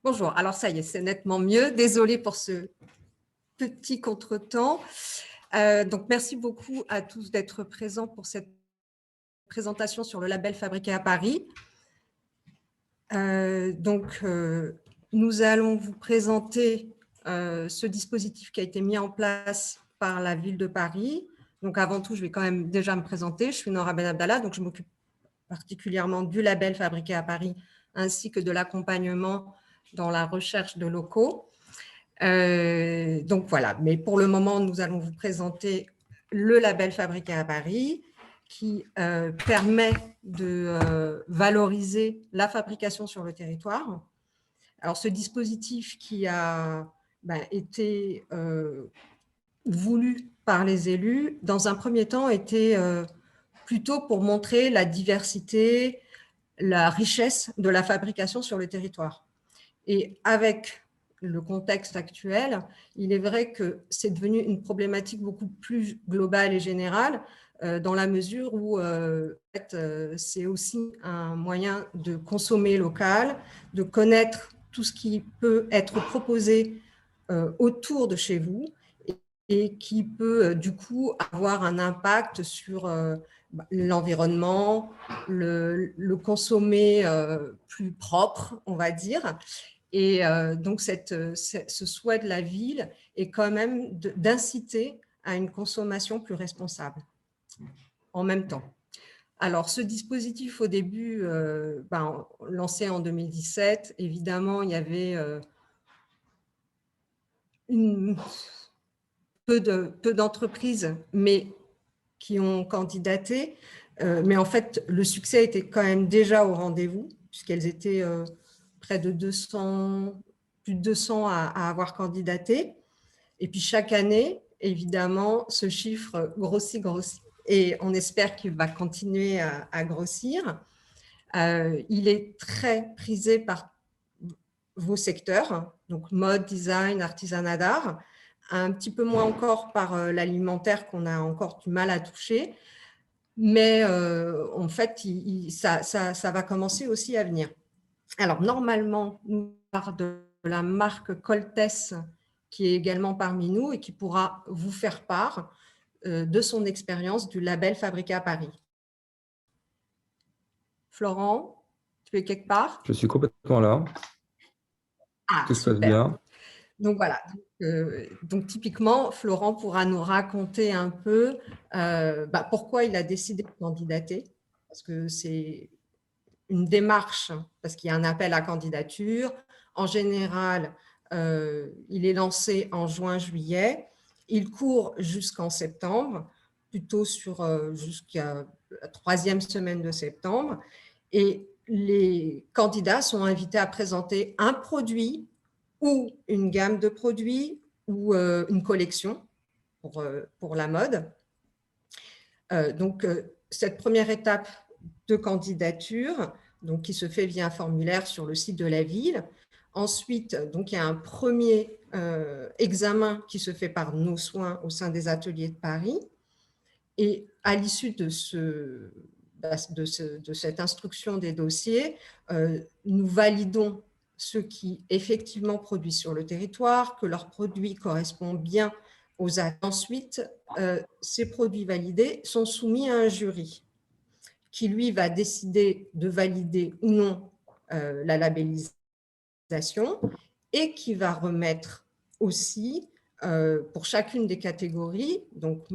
Bonjour, alors ça y est, c'est nettement mieux. Désolée pour ce petit contretemps. Donc, merci beaucoup à tous d'être présents pour cette présentation sur le label Fabriqué à Paris. Nous allons vous présenter ce dispositif qui a été mis en place par la ville de Paris. Donc, avant tout, je vais quand même déjà me présenter. Je suis Nora Ben Abdallah, donc je m'occupe particulièrement du label Fabriqué à Paris ainsi que de l'accompagnement dans la recherche de locaux. Donc voilà, mais pour le moment, nous allons vous présenter le label Fabriqué à Paris qui permet de valoriser la fabrication sur le territoire. Alors, ce dispositif qui a été voulu par les élus, dans un premier temps, était plutôt pour montrer la diversité, la richesse de la fabrication sur le territoire. Et avec le contexte actuel, il est vrai que c'est devenu une problématique beaucoup plus globale et générale, dans la mesure où c'est aussi un moyen de consommer local, de connaître tout ce qui peut être proposé autour de chez vous et qui peut du coup avoir un impact sur l'environnement, le consommer plus propre, on va dire. Et donc, ce souhait de la ville est quand même d'inciter à une consommation plus responsable en même temps. Alors, ce dispositif, au début, lancé en 2017, évidemment, il y avait peu d'entreprises, mais qui ont candidaté. Mais en fait, le succès était quand même déjà au rendez-vous, puisqu'elles étaient près de 200, plus de 200 à avoir candidaté. Et puis chaque année, évidemment, ce chiffre grossit. Et on espère qu'il va continuer à grossir. Il est très prisé par vos secteurs, donc mode, design, artisanat d'art, un petit peu moins encore par l'alimentaire qu'on a encore du mal à toucher. Mais en fait, ça va commencer aussi à venir. Alors, normalement, nous parlons de la marque Coltès, qui est également parmi nous et qui pourra vous faire part de son expérience du label Fabriqué à Paris. Florent, tu es quelque part? Je suis complètement là. Ah, Tout se passe super. bien. Donc voilà, donc typiquement, Florent pourra nous raconter un peu pourquoi il a décidé de candidater, parce que c'est une démarche, parce qu'il y a un appel à candidature. En général, il est lancé en juin-juillet. Il court jusqu'en septembre, plutôt jusqu'à la troisième semaine de septembre. Et les candidats sont invités à présenter un produit ou une gamme de produits ou une collection pour la mode. Donc, cette première étape de candidature, donc, qui se fait via un formulaire sur le site de la ville. Ensuite, donc, il y a un premier examen qui se fait par nos soins au sein des ateliers de Paris. Et à l'issue de cette instruction des dossiers, nous validons ceux qui effectivement produisent sur le territoire, que leurs produits correspondent bien aux attentes. Ensuite, ces produits validés sont soumis à un jury qui, lui, va décider de valider ou non la labellisation et qui va remettre aussi, pour chacune des catégories, donc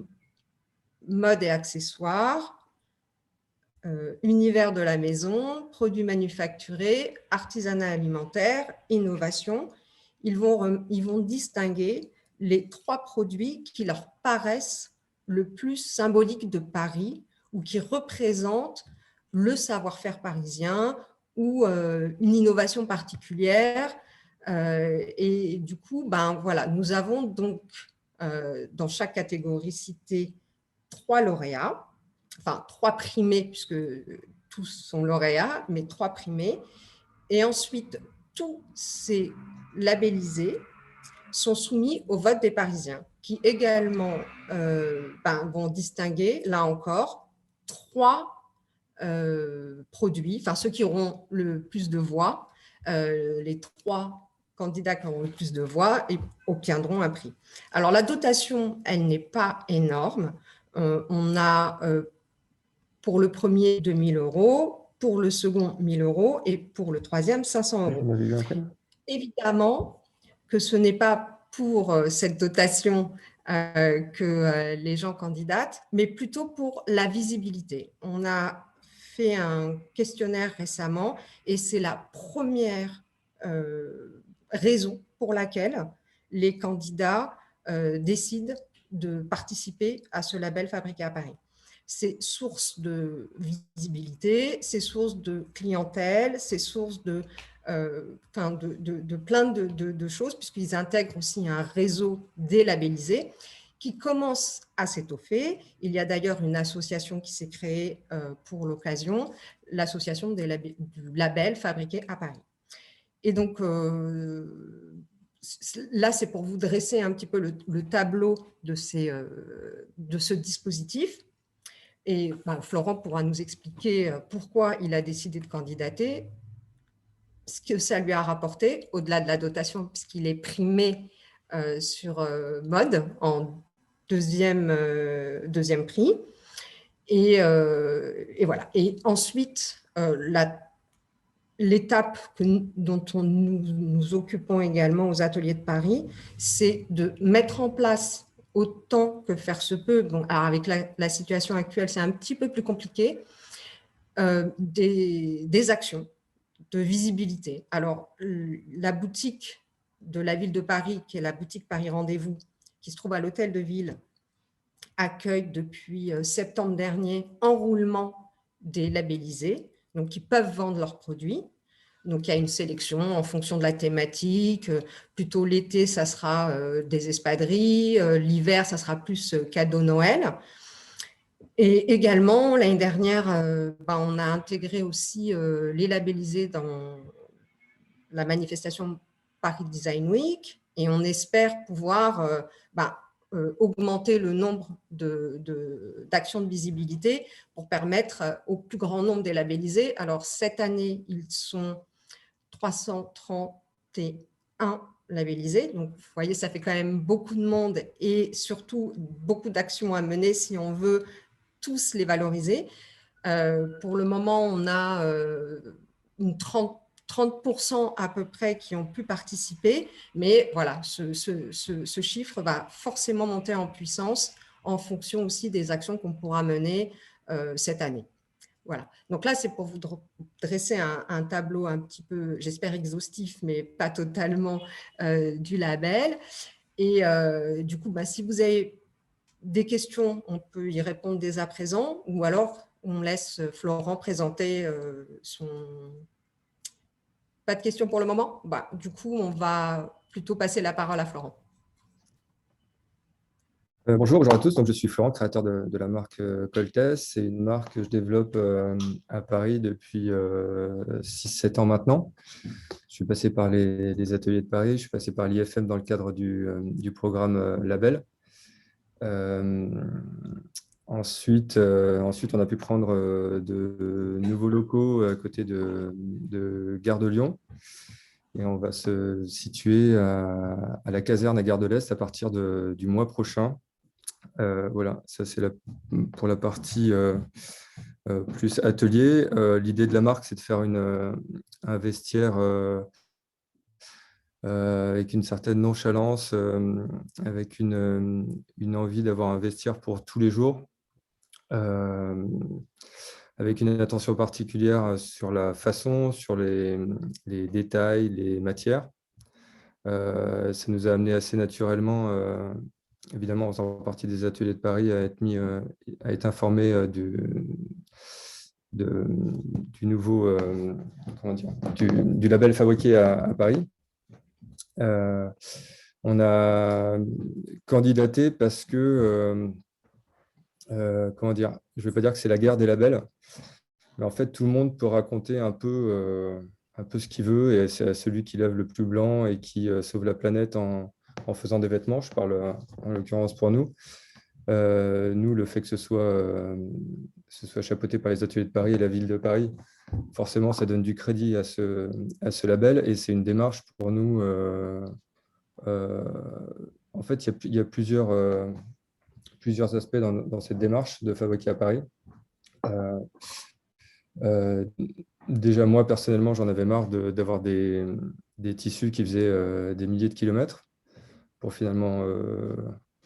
mode et accessoires, univers de la maison, produits manufacturés, artisanat alimentaire, innovation. Ils vont distinguer les 3 produits qui leur paraissent le plus symboliques de Paris ou qui représentent le savoir-faire parisien ou une innovation particulière. Et du coup, voilà, nous avons donc dans chaque catégorie cité 3 lauréats, enfin 3 primés, puisque tous sont lauréats, mais 3 primés. Et ensuite, tous ces labellisés sont soumis au vote des Parisiens, qui également vont distinguer, là encore, 3 produits, enfin ceux qui auront le plus de voix, les 3 candidats qui auront le plus de voix obtiendront un prix. Alors, la dotation, elle n'est pas énorme. On a pour le premier 2 000 €, pour le second 1 000 € et pour le troisième 500 €. Évidemment que ce n'est pas pour cette dotation que les gens candidatent, mais plutôt pour la visibilité. On a fait un questionnaire récemment et c'est la première raison pour laquelle les candidats décident de participer à ce label Fabriqué à Paris. C'est source de visibilité, c'est source de clientèle, c'est source de plein de choses, puisqu'ils intègrent aussi un réseau délabellisé qui commence à s'étoffer. Il y a d'ailleurs une association qui s'est créée pour l'occasion, l'association du label Fabriqué à Paris. Et donc, là, c'est pour vous dresser un petit peu le tableau de ce dispositif. Et Florent pourra nous expliquer pourquoi il a décidé de candidater, ce que ça lui a rapporté, au-delà de la dotation, puisqu'il est primé sur mode en deuxième prix. Et voilà. Et ensuite, l'étape dont nous occupons également aux ateliers de Paris, c'est de mettre en place autant que faire se peut. Bon, alors avec la situation actuelle, c'est un petit peu plus compliqué, des actions de visibilité. Alors, la boutique de la ville de Paris, qui est la boutique Paris Rendez-vous, qui se trouve à l'hôtel de ville, accueille depuis septembre dernier enroulement des labellisés, donc qui peuvent vendre leurs produits. Donc, il y a une sélection en fonction de la thématique. Plutôt l'été, ça sera des espadrilles. L'hiver, ça sera plus cadeau Noël. Et également, l'année dernière, on a intégré aussi les labellisés dans la manifestation Paris Design Week et on espère pouvoir augmenter le nombre d'actions de visibilité pour permettre au plus grand nombre des labellisés. Alors, cette année, ils sont 331 labellisés. Donc, vous voyez, ça fait quand même beaucoup de monde et surtout beaucoup d'actions à mener si on veut tous les valoriser. Pour le moment, on a une 30% à peu près qui ont pu participer, mais voilà, ce chiffre va forcément monter en puissance en fonction aussi des actions qu'on pourra mener cette année. Voilà. Donc là, c'est pour vous dresser un tableau un petit peu, j'espère exhaustif, mais pas totalement du label. Et du coup, si vous avez des questions, on peut y répondre dès à présent, ou alors on laisse Florent présenter son... Pas de questions pour le moment? Du coup, on va plutôt passer la parole à Florent. Bonjour à tous. Donc, je suis Florent, créateur de la marque Coltès. C'est une marque que je développe à Paris depuis 6-7 ans maintenant. Je suis passé par les ateliers de Paris, je suis passé par l'IFM dans le cadre du programme Label. Ensuite, on a pu prendre de nouveaux locaux à côté de Gare de Lyon. Et on va se situer à la caserne à Gare de l'Est à partir du mois prochain. Voilà, ça c'est pour la partie plus atelier. L'idée de la marque, c'est de faire un vestiaire avec une certaine nonchalance, avec une envie d'avoir un vestiaire pour tous les jours, avec une attention particulière sur la façon, sur les détails, les matières. Ça nous a amené assez naturellement, évidemment en faisant partie des ateliers de Paris, à être informé du nouveau du label Fabriqué à Paris. On a candidaté parce que, je ne vais pas dire que c'est la guerre des labels, mais en fait, tout le monde peut raconter un peu ce qu'il veut, et c'est celui qui lève le plus blanc et qui sauve la planète en faisant des vêtements. Je parle en l'occurrence pour nous. Nous, le fait que ce soit chapeauté par les ateliers de Paris et la ville de Paris, forcément, ça donne du crédit à ce label et c'est une démarche pour nous. Euh, En fait, il y a plusieurs aspects dans cette démarche de fabriquer à Paris. Euh, euh, Déjà, moi, personnellement, j'en avais marre d'avoir des tissus qui faisaient des milliers de kilomètres pour finalement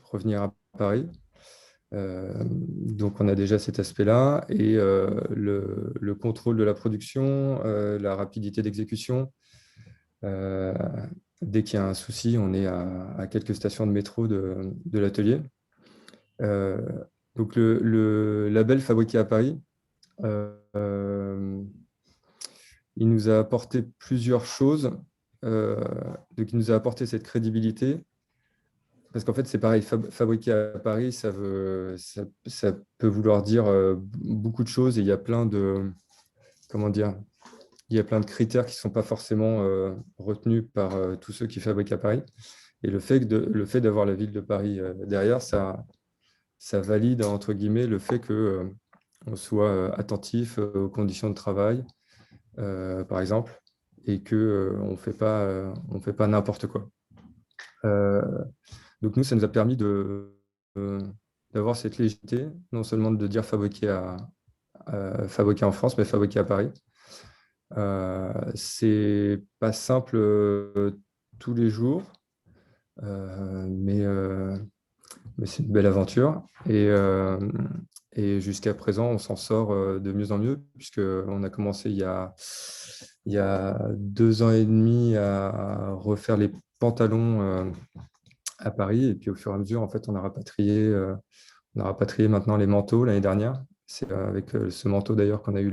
revenir à Paris. Donc, on a déjà cet aspect-là et le contrôle de la production, la rapidité d'exécution. Euh, Dès qu'il y a un souci, on est à quelques stations de métro de l'atelier. Euh, donc, le label fabriqué à Paris, euh, il nous a apporté plusieurs choses. Donc, il nous a apporté cette crédibilité. Parce qu'en fait, c'est pareil, fabriquer à Paris, ça peut vouloir dire beaucoup de choses et il y a plein de, comment dire, il y a plein de critères qui ne sont pas forcément retenus par tous ceux qui fabriquent à Paris. Et le fait d'avoir la ville de Paris derrière, ça valide, entre guillemets, le fait que on soit attentif aux conditions de travail, par exemple, et qu'on on fait pas n'importe quoi. Euh, donc nous, ça nous a permis euh, d'avoir cette légitimité, non seulement de dire fabriqué en France, mais fabriqué à Paris. C'est pas simple tous les jours, mais c'est une belle aventure. Et jusqu'à présent, on s'en sort de mieux en mieux, puisqu'on a commencé il y a 2 ans et demi à refaire les pantalons à Paris. Et puis au fur et à mesure, en fait, on a rapatrié maintenant les manteaux l'année dernière. C'est avec ce manteau d'ailleurs qu'on a eu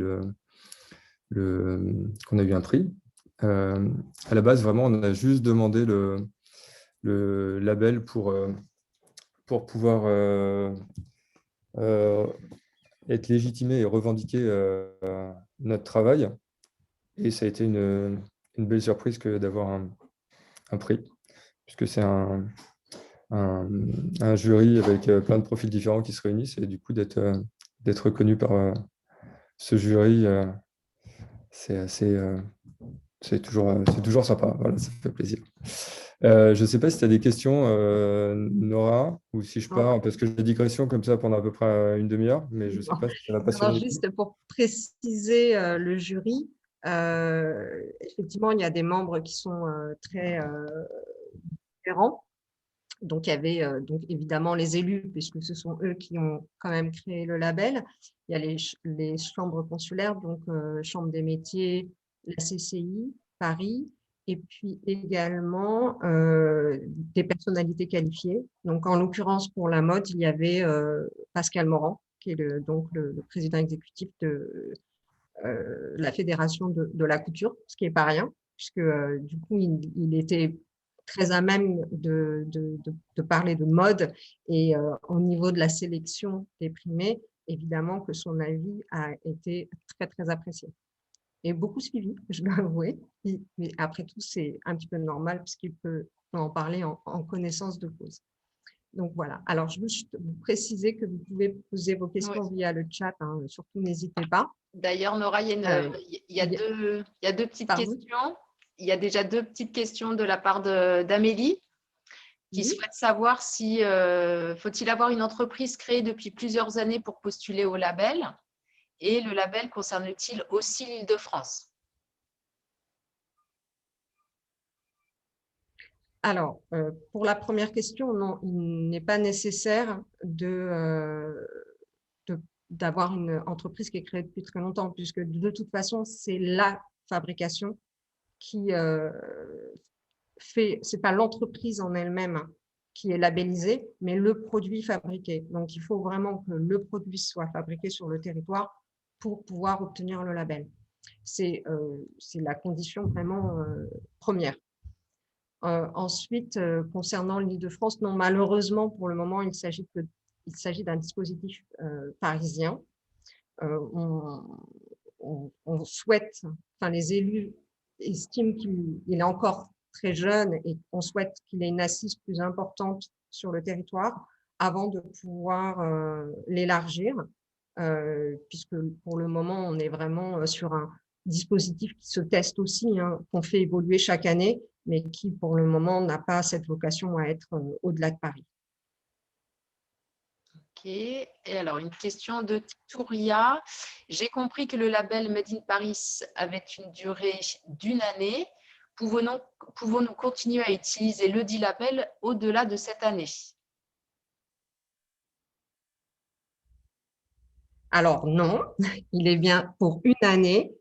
qu'on a eu un prix. À la base, vraiment, on a juste demandé le label pour pouvoir euh, être légitimé et revendiquer notre travail. Et ça a été une belle surprise que d'avoir un prix, puisque c'est un jury avec plein de profils différents qui se réunissent. Et du coup, d'être reconnu par ce jury, c'est assez, c'est toujours sympa. Voilà, ça fait plaisir. Je ne sais pas si tu as des questions, Nora, ou si je pars, parce que j'ai des digressions comme ça pendant à peu près une demi-heure, mais je ne sais pas si ça va Alors, passionner. juste pour préciser le jury, effectivement, il y a des membres qui sont très différents. Donc, il y avait donc, évidemment les élus, puisque ce sont eux qui ont quand même créé le label. Il y a les chambres consulaires, donc Chambre des métiers, la CCI, Paris, et puis également des personnalités qualifiées. Donc, en l'occurrence, pour la mode, il y avait Pascal Morand, qui est donc le président exécutif de la Fédération de la couture, ce qui n'est pas rien, puisque du coup, il était très à même de parler de mode et au niveau de la sélection des primés, évidemment que son avis a été très, très apprécié et beaucoup suivi, je dois avouer. Mais après tout, c'est un petit peu normal puisqu'il peut en parler en connaissance de cause. Donc voilà. Alors, je veux juste vous préciser que vous pouvez poser vos questions via le chat, hein, surtout n'hésitez pas. D'ailleurs, Nora, il y a deux petites questions. Il y a déjà 2 petites questions de la part d'Amélie qui souhaite savoir si faut-il avoir une entreprise créée depuis plusieurs années pour postuler au label et le label concerne-t-il aussi l'Île-de-France? Alors, pour la première question, non, il n'est pas nécessaire d'avoir une entreprise qui est créée depuis très longtemps, puisque de toute façon, c'est la fabrication qui fait, c'est pas l'entreprise en elle-même qui est labellisée, mais le produit fabriqué. Donc, il faut vraiment que le produit soit fabriqué sur le territoire pour pouvoir obtenir le label. C'est la condition vraiment première. Ensuite, concernant l'Île-de-France, non, malheureusement, pour le moment, il s'agit d'un dispositif parisien. On souhaite, enfin, les élus estiment qu'il est encore très jeune et on souhaite qu'il ait une assise plus importante sur le territoire. avant de pouvoir l'élargir, puisque pour le moment, on est vraiment sur un dispositif qui se teste aussi, hein, qu'on fait évoluer chaque année, mais qui, pour le moment, n'a pas cette vocation à être au-delà de Paris. Ok. Et alors, une question de Touria. J'ai compris que le label Made in Paris avait une durée d'1 année. Pouvons-nous continuer à utiliser le dit label au-delà de cette année? Alors non, il est bien pour 1 année.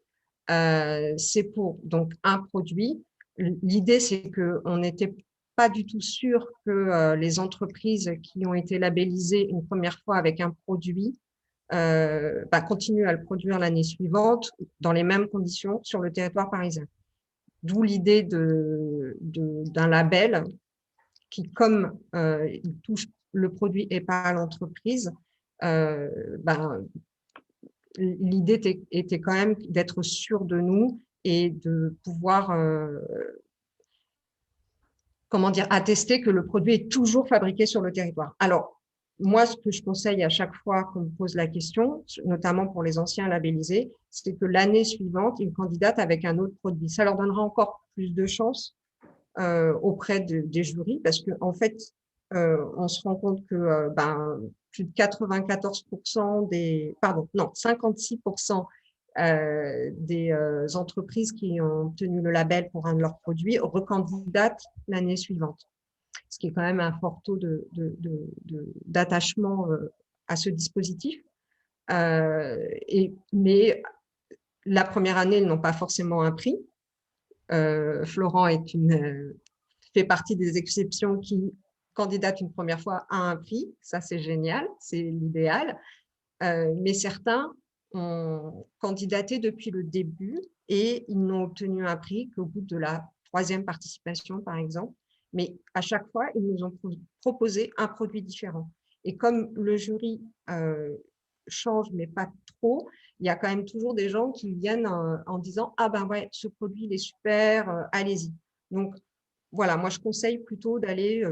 C'est pour donc un produit. L'idée, c'est qu'on n'était pas du tout sûr que les entreprises qui ont été labellisées une première fois avec un produit continuent à le produire l'année suivante dans les mêmes conditions sur le territoire parisien. D'où l'idée d'un label qui, comme il touche le produit et pas l'entreprise, l'idée était quand même d'être sûr de nous et de pouvoir attester que le produit est toujours fabriqué sur le territoire. Alors, moi, ce que je conseille à chaque fois qu'on me pose la question, notamment pour les anciens labellisés, c'est que l'année suivante, ils candidatent avec un autre produit. Ça leur donnera encore plus de chances auprès des jurys parce qu'en fait, on se rend compte que plus de 94% 56% des entreprises qui ont obtenu le label pour un de leurs produits recandidatent l'année suivante, ce qui est quand même un fort taux d'attachement à ce dispositif. Mais la première année, ils n'ont pas forcément un prix. Florent fait partie des exceptions qui candidatent une première fois à un prix. Ça, c'est génial, c'est l'idéal. Mais certains ont candidaté depuis le début et ils n'ont obtenu un prix qu'au bout de la 3e participation, par exemple. Mais à chaque fois, ils nous ont proposé un produit différent. Et comme le jury change, mais pas trop, il y a quand même toujours des gens qui viennent en disant « Ah ben ouais, ce produit, il est super, allez-y ». Donc, voilà, moi, je conseille plutôt d'aller,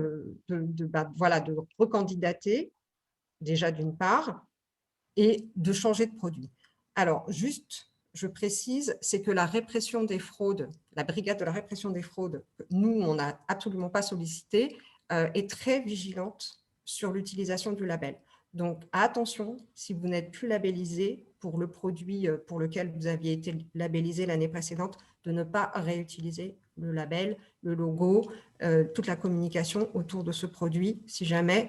de recandidater, déjà d'une part, et de changer de produit. Alors, juste, je précise, c'est que la répression des fraudes, la brigade de la répression des fraudes, nous, on n'a absolument pas sollicité, est très vigilante sur l'utilisation du label. Donc, attention, si vous n'êtes plus labellisé pour le produit pour lequel vous aviez été labellisé l'année précédente, de ne pas réutiliser le label, le logo, toute la communication autour de ce produit, si jamais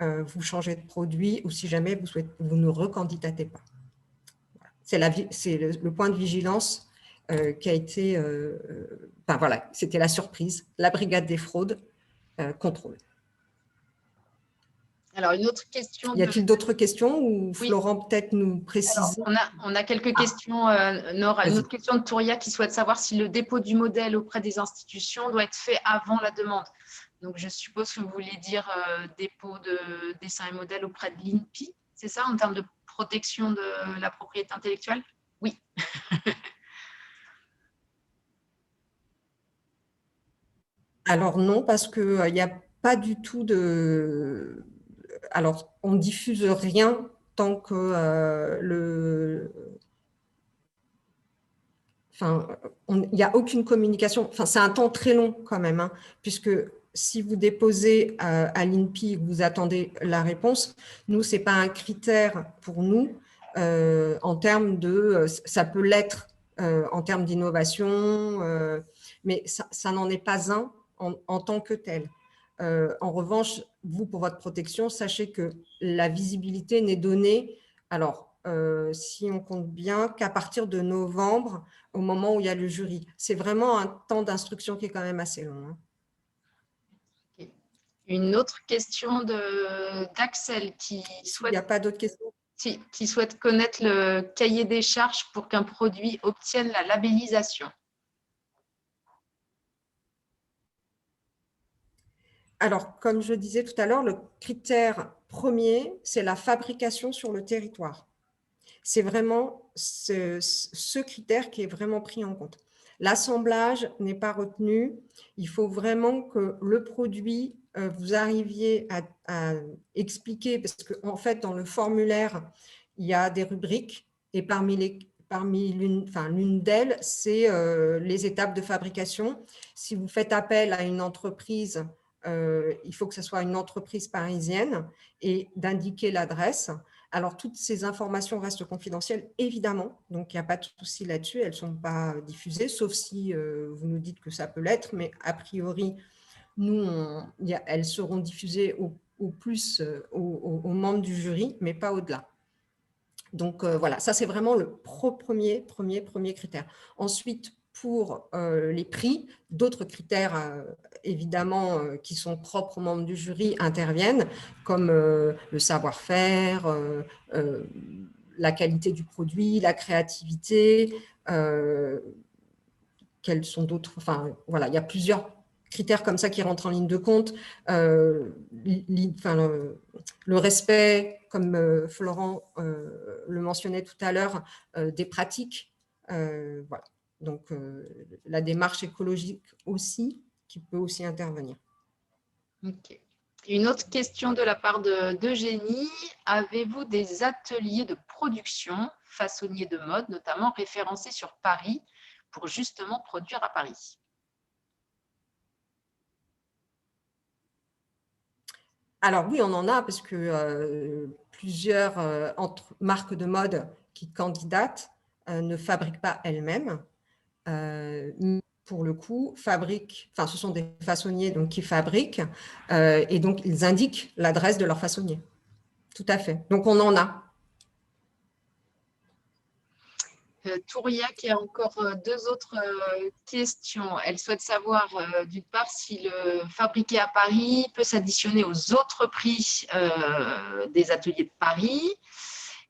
vous changez de produit ou si jamais vous ne recandidatez pas. C'est le point de vigilance qui a été, c'était la surprise, la brigade des fraudes contrôle. Alors, une autre question. Y a-t-il d'autres questions ou oui. Florent peut-être nous préciser? On a quelques questions, Nora. Une autre question de Touria qui souhaite savoir si le dépôt du modèle auprès des institutions doit être fait avant la demande. Donc, je suppose que vous voulez dire dépôt de dessin et modèle auprès de l'INPI, c'est ça, en termes de protection de la propriété intellectuelle? Oui. Alors non, parce qu'il n'y a pas du tout de… Alors, on ne diffuse rien tant que il n'y a aucune communication. Enfin, c'est un temps très long quand même, hein, puisque si vous déposez à l'INPI et que vous attendez la réponse, nous, ce n'est pas un critère pour nous en termes de… Ça peut l'être en termes d'innovation, mais ça n'en est pas un en tant que tel. En revanche, vous, pour votre protection, sachez que la visibilité n'est donnée, alors, si on compte bien, qu'à partir de novembre, au moment où il y a le jury. C'est vraiment un temps d'instruction qui est quand même assez long. Hein. Une autre question d'Axel qui souhaite… Il n'y a pas d'autres questions? Qui souhaite connaître le cahier des charges pour qu'un produit obtienne la labellisation. Alors, comme je disais tout à l'heure, le critère premier, c'est la fabrication sur le territoire. C'est vraiment ce critère qui est vraiment pris en compte. L'assemblage n'est pas retenu. Il faut vraiment que le produit, vous arriviez à expliquer, parce qu'en fait, dans le formulaire, il y a des rubriques et parmi l'une d'elles, c'est les étapes de fabrication. Si vous faites appel à une entreprise, il faut que ce soit une entreprise parisienne et d'indiquer l'adresse. Alors, toutes ces informations restent confidentielles, évidemment, donc il n'y a pas de souci là-dessus, elles ne sont pas diffusées, sauf si vous nous dites que ça peut l'être, mais a priori, nous, elles seront diffusées au plus aux membres du jury, mais pas au-delà. Donc, voilà, ça, c'est vraiment le premier critère. Ensuite, pour les prix, d'autres critères, évidemment, qui sont propres aux membres du jury interviennent, comme le savoir-faire, la qualité du produit, la créativité, quels sont d'autres… Enfin, voilà, il y a plusieurs critères comme ça qui rentrent en ligne de compte. Le respect, comme Florent le mentionnait tout à l'heure, des pratiques. Voilà. Donc, la démarche écologique aussi, qui peut aussi intervenir. Ok. Une autre question de la part d'Eugénie. Avez-vous des ateliers de production, façonniers de mode, notamment référencés sur Paris, pour justement produire à Paris? Alors oui, on en a, parce que plusieurs marques de mode qui candidatent ne fabriquent pas elles-mêmes. Pour le coup, ce sont des façonniers donc, qui fabriquent et donc ils indiquent l'adresse de leur façonnier. Tout à fait. Donc on en a. Touria qui a encore deux autres questions. Elle souhaite savoir d'une part si le fabriqué à Paris peut s'additionner aux autres prix des ateliers de Paris.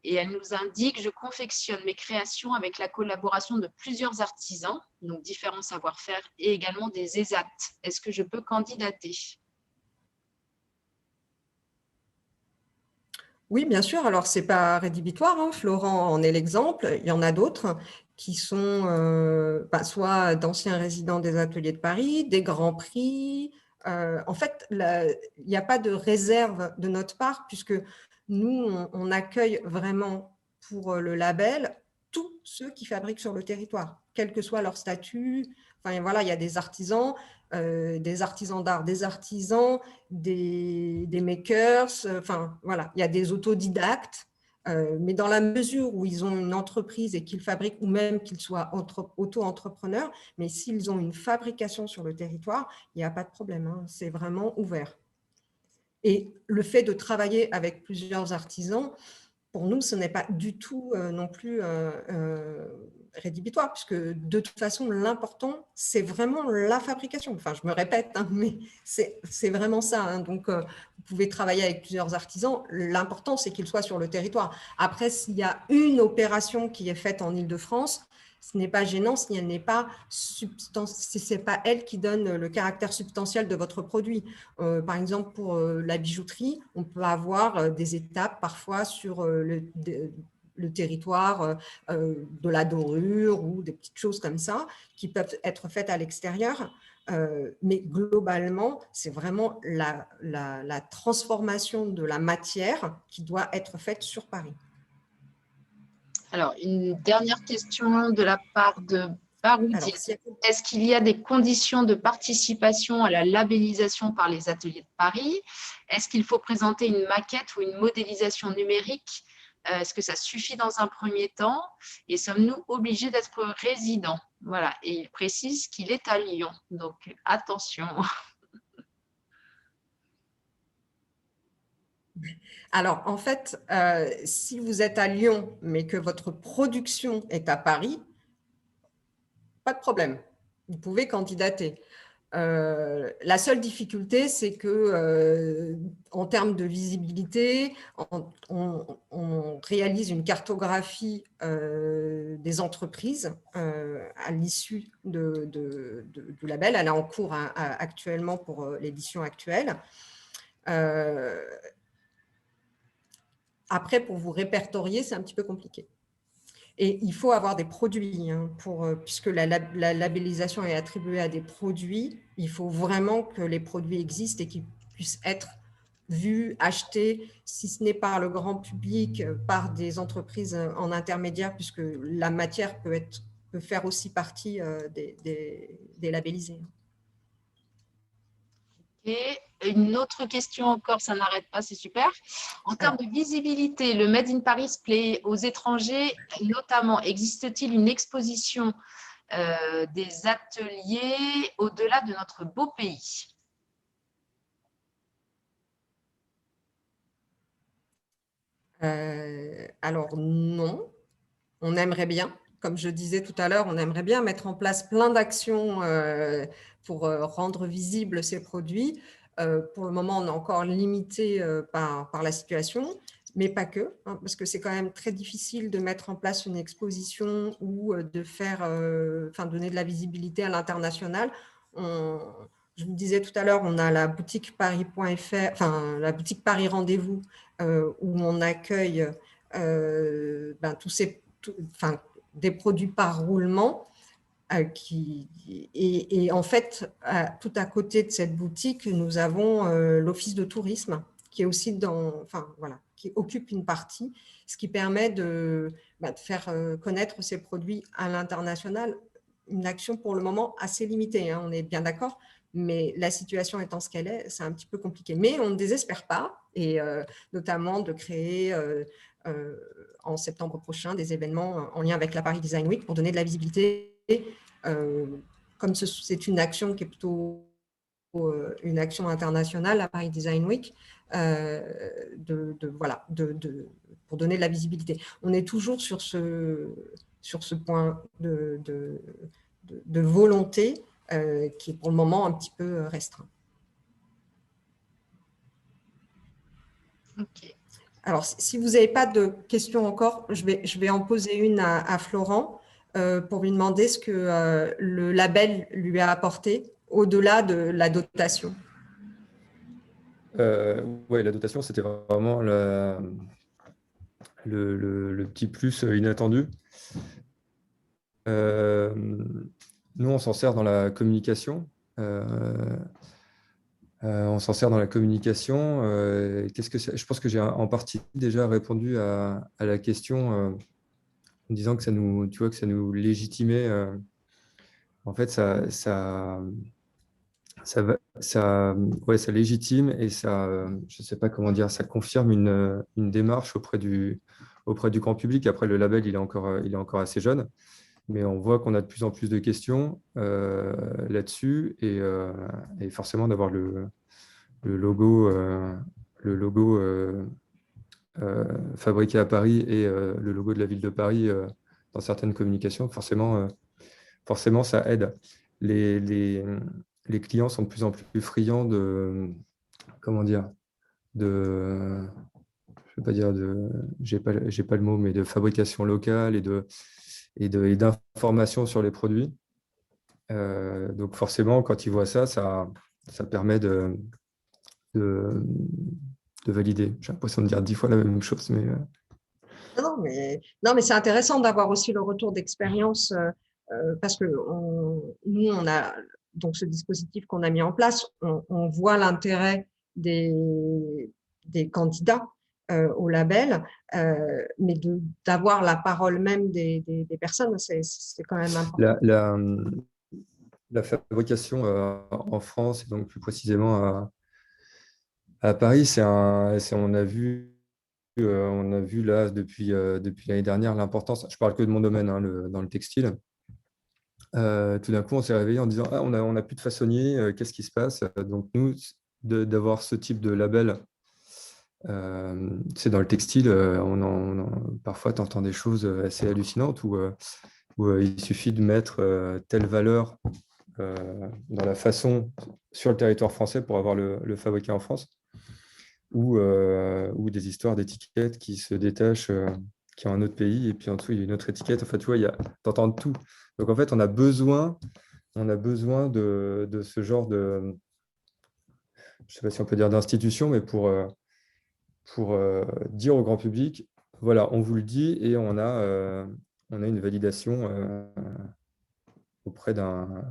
Et elle nous indique: je confectionne mes créations avec la collaboration de plusieurs artisans, donc différents savoir-faire, et également des ESAT. Est-ce que je peux candidater? Oui, bien sûr. Alors, ce n'est pas rédhibitoire, hein. Florent en est l'exemple. Il y en a d'autres qui sont soit d'anciens résidents des ateliers de Paris, des grands prix. En fait, il n'y a pas de réserve de notre part, puisque nous, on accueille vraiment pour le label tous ceux qui fabriquent sur le territoire, quel que soit leur statut. Enfin, voilà, il y a des artisans d'art, des artisans, des makers, enfin voilà, il y a des autodidactes, mais dans la mesure où ils ont une entreprise et qu'ils fabriquent, ou même qu'ils soient auto-entrepreneurs, mais s'ils ont une fabrication sur le territoire, il n'y a pas de problème, hein, c'est vraiment ouvert. Et le fait de travailler avec plusieurs artisans, pour nous, ce n'est pas du tout non plus rédhibitoire, puisque de toute façon, l'important, c'est vraiment la fabrication. Enfin, je me répète, hein, mais c'est vraiment ça. Hein. Donc, vous pouvez travailler avec plusieurs artisans. L'important, c'est qu'ils soient sur le territoire. Après, s'il y a une opération qui est faite en Île-de-France, ce n'est pas gênant si elle n'est pas si c'est pas elle qui donne le caractère substantiel de votre produit. Par exemple, pour la bijouterie, on peut avoir des étapes parfois sur le territoire de la dorure ou des petites choses comme ça qui peuvent être faites à l'extérieur. Mais globalement, c'est vraiment la transformation de la matière qui doit être faite sur Paris. Alors, une dernière question de la part de Baroudi. Est-ce qu'il y a des conditions de participation à la labellisation par les ateliers de Paris? Est-ce qu'il faut présenter une maquette ou une modélisation numérique? Est-ce que ça suffit dans un premier temps? Et sommes-nous obligés d'être résidents? Voilà. Et il précise qu'il est à Lyon. Donc, attention. Alors, en fait, si vous êtes à Lyon, mais que votre production est à Paris, pas de problème. Vous pouvez candidater. La seule difficulté, c'est que en termes de visibilité, on réalise une cartographie des entreprises à l'issue du label. Elle est en cours actuellement pour l'édition actuelle. Après, pour vous répertorier, c'est un petit peu compliqué. Et il faut avoir des produits, hein, puisque la labellisation est attribuée à des produits. Il faut vraiment que les produits existent et qu'ils puissent être vus, achetés, si ce n'est par le grand public, par des entreprises en intermédiaire, puisque la matière peut faire aussi partie des labellisés. Et une autre question encore, ça n'arrête pas, c'est super. En termes de visibilité, le Made in Paris se plaît aux étrangers, notamment, existe-t-il une exposition des ateliers au-delà de notre beau pays? Alors non, on aimerait bien. Comme je disais tout à l'heure, on aimerait bien mettre en place plein d'actions pour rendre visibles ces produits. Pour le moment, on est encore limité par la situation, mais pas que, hein, parce que c'est quand même très difficile de mettre en place une exposition ou de donner de la visibilité à l'international. Je vous disais tout à l'heure, on a la boutique paris.fr, enfin la boutique Paris Rendez-vous, où on accueille des produits par roulement. Et en fait, tout à côté de cette boutique, nous avons l'office de tourisme qui est aussi qui occupe une partie, ce qui permet de faire connaître ces produits à l'international. Une action pour le moment assez limitée, hein, on est bien d'accord, mais la situation étant ce qu'elle est, c'est un petit peu compliqué. Mais on ne désespère pas, et notamment de créer en septembre prochain des événements en lien avec la Paris Design Week pour donner de la visibilité. Comme c'est une action qui est plutôt une action internationale, la Paris Design Week, pour donner de la visibilité. On est toujours sur ce point de volonté qui est pour le moment un petit peu restreint. Ok. Alors, si vous n'avez pas de questions encore, je vais en poser une à Florent pour lui demander ce que le label lui a apporté au-delà de la dotation. Ouais, la dotation, c'était vraiment le petit plus inattendu. Nous, on s'en sert dans la communication. On s'en sert dans la communication. Je pense que j'ai en partie déjà répondu à la question en disant que ça nous, tu vois, que ça nous légitimait. En fait, ça légitime et ça, je sais pas comment dire, ça confirme une démarche auprès du grand public. Après, le label, il est encore assez jeune, mais on voit qu'on a de plus en plus de questions là-dessus et forcément d'avoir le logo, fabriqué à Paris et le logo de la ville de Paris dans certaines communications, forcément ça aide. Les clients sont de plus en plus friands comment dire, je vais pas dire j'ai pas le mot, mais de fabrication locale et d'information sur les produits. Donc forcément, quand ils voient ça permet de valider. J'ai l'impression de dire 10 fois la même chose, mais Non, mais c'est intéressant d'avoir aussi le retour d'expérience parce que nous, on a donc ce dispositif qu'on a mis en place, on voit l'intérêt des candidats au label, mais d'avoir la parole même des personnes, c'est quand même important. La fabrication en France, et donc plus précisément à Paris, on a vu là depuis l'année dernière l'importance, je parle que de mon domaine, hein, dans le textile. Tout d'un coup, on s'est réveillé en disant on a plus de façonniers, qu'est-ce qui se passe? Donc nous, d'avoir ce type de label, c'est dans le textile, parfois tu entends des choses assez hallucinantes où il suffit de mettre telle valeur dans la façon sur le territoire français pour avoir le fabriqué en France, ou des histoires d'étiquettes qui se détachent, qui est un autre pays, et puis en dessous, il y a une autre étiquette. En fait, tu vois, tu entends tout. Donc, en fait, on a besoin de ce genre de, je ne sais pas si on peut dire d'institution, mais pour dire au grand public, voilà, on vous le dit, et on une validation auprès d'un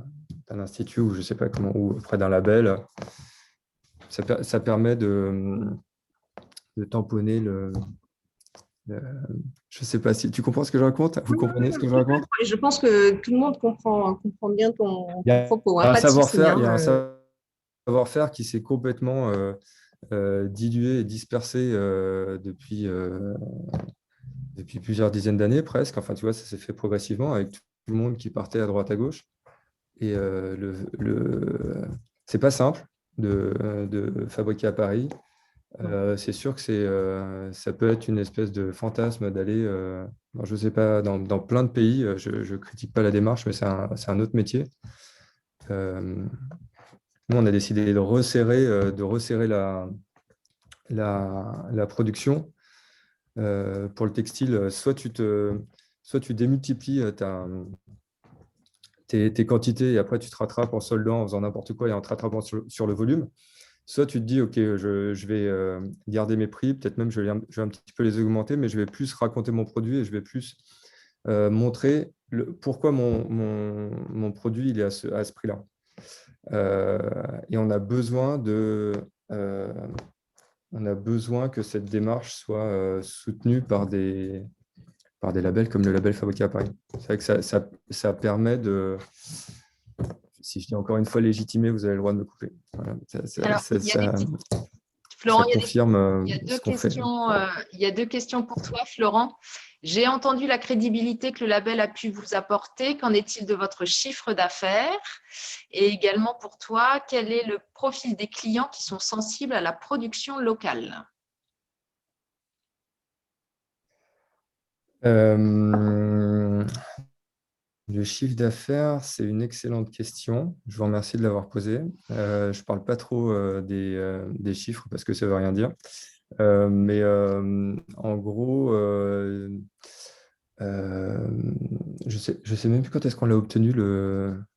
institut ou je ne sais pas comment, ou auprès d'un label. Ça permet de tamponner je ne sais pas si tu comprends ce que je raconte. Vous comprenez ce que je raconte? Et je pense que tout le monde comprend bien ton propos. Il y a un Pas de souci, savoir-faire, il y a un savoir-faire qui s'est complètement dilué et dispersé depuis plusieurs dizaines d'années presque. Enfin, tu vois, ça s'est fait progressivement avec tout le monde qui partait à droite à gauche. Et c'est pas simple de fabriquer à Paris. C'est sûr que ça peut être une espèce de fantasme d'aller, je ne sais pas, dans plein de pays. Je ne critique pas la démarche, mais c'est un autre métier. Nous, on a décidé de resserrer la production. Pour le textile, soit tu démultiplies tes quantités et après tu te rattrapes en soldant, en faisant n'importe quoi et en te rattrapant sur le volume. Soit tu te dis, OK, je vais garder mes prix, peut-être même je vais un petit peu les augmenter, mais je vais plus raconter mon produit et je vais plus montrer pourquoi mon produit il est à ce prix-là. Et on a besoin que cette démarche soit soutenue par des labels comme le label Fabriqué à Paris. C'est vrai que ça permet de, si je dis encore une fois légitimer, vous avez le droit de me couper. Voilà, Florent, confirme il y a ce qu'on fait. il y a deux questions pour toi, Florent. J'ai entendu la crédibilité que le label a pu vous apporter. Qu'en est-il de votre chiffre d'affaires? Et également pour toi, quel est le profil des clients qui sont sensibles à la production locale? Le chiffre d'affaires, c'est une excellente question. Je vous remercie de l'avoir posée. Je ne parle pas trop des chiffres parce que ça ne veut rien dire. Mais en gros, je sais même plus quand est-ce qu'on l'a obtenu.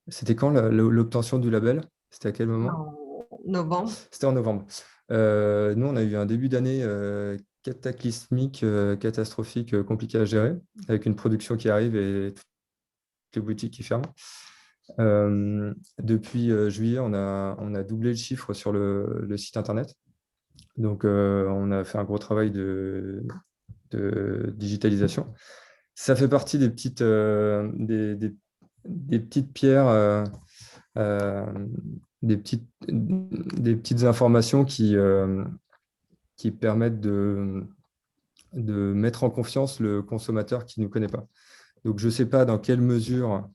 C'était quand l'obtention du label? C'était à quel moment? En novembre. C'était en novembre. Nous, on a eu un début d'année cataclysmique, catastrophique, compliqué à gérer, avec une production qui arrive et toutes les boutiques qui ferment. Depuis juillet, on a doublé le chiffre sur le site internet. Donc, on a fait un gros travail de digitalisation. Ça fait partie des petites pierres, des petites informations qui permettent de mettre en confiance le consommateur qui ne nous connaît pas. Donc, je ne sais pas dans quelle mesure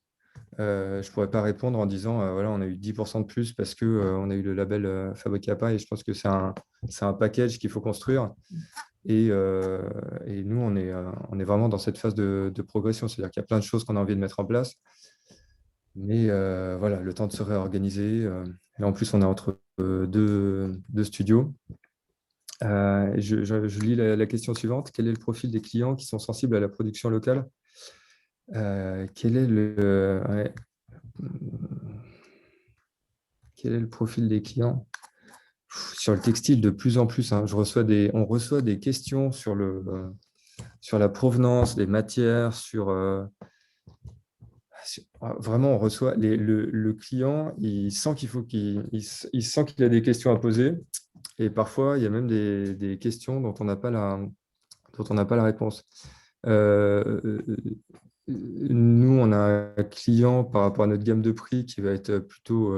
je ne pourrais pas répondre en disant voilà, on a eu 10% de plus parce qu'on a eu le label Fabriqué à Paris. Et je pense que c'est un package qu'il faut construire. Et nous, on est vraiment dans cette phase de progression. C'est-à-dire qu'il y a plein de choses qu'on a envie de mettre en place. Mais voilà, le temps de se réorganiser. Et en plus, on est entre deux studios. Je lis la question suivante. Quel est le profil des clients qui sont sensibles à la production locale? Quel est le profil des clients? Sur le textile, de plus en plus, hein, on reçoit des questions sur la provenance des matières, vraiment, on reçoit le client, il sent il sent qu'il a des questions à poser, et parfois il y a même des questions dont on n'a pas la réponse. Nous, on a un client par rapport à notre gamme de prix qui va être plutôt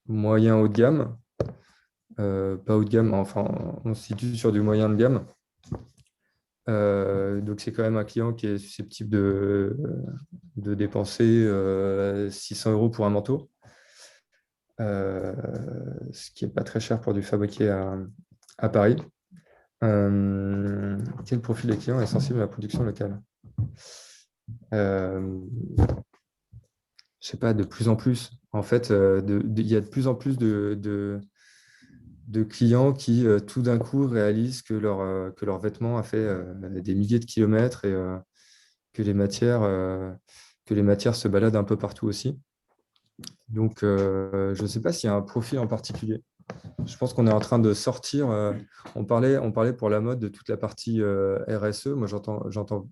moyen haut de gamme, pas haut de gamme, enfin on se situe sur du moyen de gamme. Donc c'est quand même un client qui est susceptible de dépenser 600 € pour un manteau, ce qui n'est pas très cher pour du fabriqué à Paris. Quel profil des clients est sensible à la production locale? Je sais pas, de plus en plus. En fait, il y a de plus en plus de clients qui, tout d'un coup, réalisent que leur vêtement a fait des milliers de kilomètres et que les matières se baladent un peu partout aussi. Donc, je ne sais pas s'il y a un profil en particulier. Je pense qu'on est en train de sortir. On parlait pour la mode de toute la partie RSE. Moi, j'entends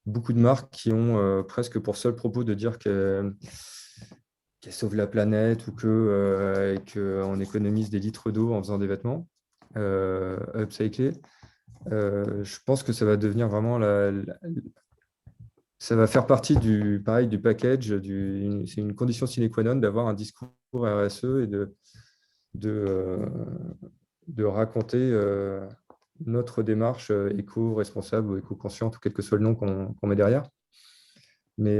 beaucoup de marques qui ont presque pour seul propos de dire qu'elles sauvent la planète ou qu'on économise des litres d'eau en faisant des vêtements upcyclés. Je pense que ça va devenir vraiment ça va faire partie du package. C'est une condition sine qua non d'avoir un discours RSE et de raconter notre démarche éco-responsable ou éco-consciente, ou quel que soit le nom qu'on met derrière. Mais